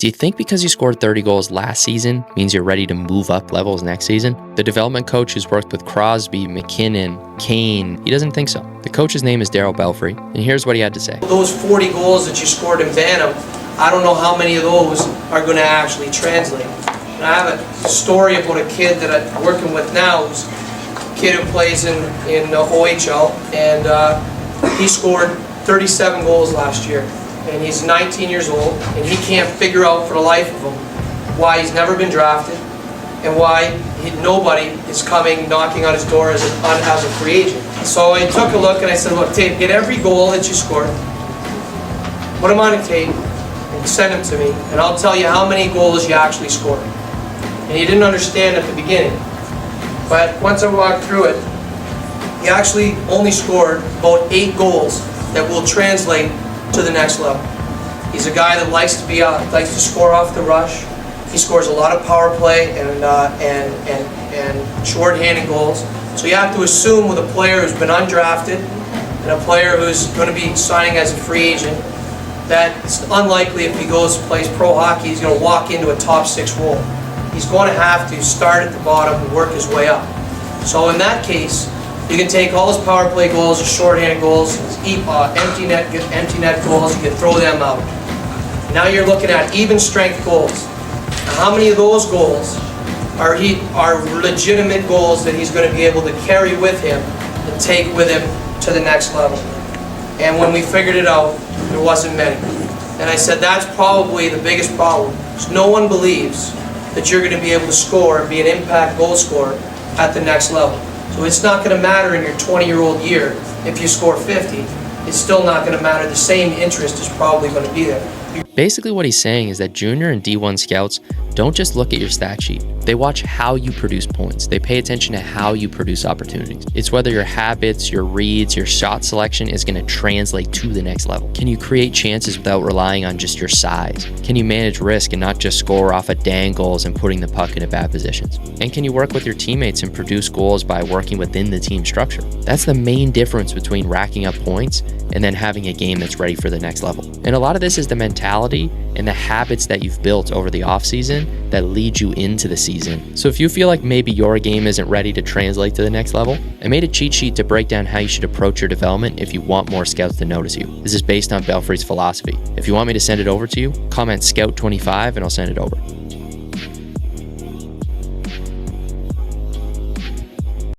Do you think because you scored 30 goals last season means you're ready to move up levels next season? The development coach who's worked with Crosby, McKinnon, Kane, he doesn't think so. The coach's name is Darryl Belfry, and here's what he had to say. Those 40 goals that you scored in Bantam, I don't know how many of those are going to actually translate. And I have a story about a kid that I'm working with now, who's a kid who plays in OHL, and he scored 37 goals last year. And he's 19 years old, and he can't figure out for the life of him why he's never been drafted and why nobody is coming knocking on his door as a free agent. So I took a look and I said, look, Tate, get every goal that you scored, put them on a tape, and send them to me, and I'll tell you how many goals you actually scored. And he didn't understand at the beginning, but once I walked through it, he actually only scored about 8 goals that will translate to the next level. He's a guy that likes to score off the rush. He scores a lot of power play and shorthanded goals. So you have to assume with a player who's been undrafted and a player who's going to be signing as a free agent that it's unlikely if he goes to play pro hockey he's going to walk into a top 6 role. He's going to have to start at the bottom and work his way up. So in that case, you can take all his power play goals, his shorthand goals, his empty net goals, you can throw them out. Now you're looking at even strength goals. Now how many of those goals are legitimate goals that he's going to be able to carry with him and take with him to the next level? And when we figured it out, there wasn't many. And I said that's probably the biggest problem, because no one believes that you're going to be able to score and be an impact goal scorer at the next level. So it's not going to matter in your 20-year-old year if you score 50. It's still not going to matter. The same interest is probably going to be there. Basically what he's saying is that junior and D1 scouts don't just look at your stat sheet. They watch how you produce points. They pay attention to how you produce opportunities. It's whether your habits, your reads, your shot selection is going to translate to the next level. Can you create chances without relying on just your size? Can you manage risk and not just score off of dangles and putting the puck into bad positions? And can you work with your teammates and produce goals by working within the team structure? That's the main difference between racking up points and then having a game that's ready for the next level. And a lot of this is the mentality and the habits that you've built over the offseason that lead you into the season. So if you feel like maybe your game isn't ready to translate to the next level, I made a cheat sheet to break down how you should approach your development if you want more scouts to notice you. This is based on Belfry's philosophy. If you want me to send it over to you, comment Scout25 and I'll send it over.